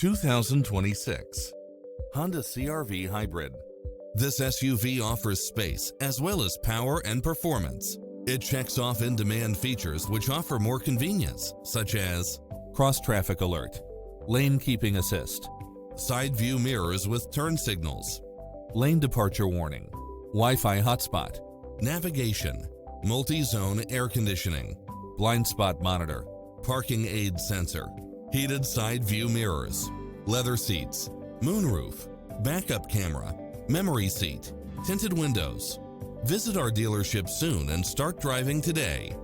2026 Honda CR-V Hybrid. This SUV offers space as well as power and performance. It checks off in-demand features which offer more convenience, such as cross-traffic alert, lane keeping assist, side view mirrors with turn signals, lane departure warning, Wi-Fi hotspot, navigation, multi-zone air conditioning, blind spot monitor, parking aid sensor, heated side view mirrors, leather seats, moonroof, backup camera, memory seat, tinted windows. Visit our dealership soon and start driving today.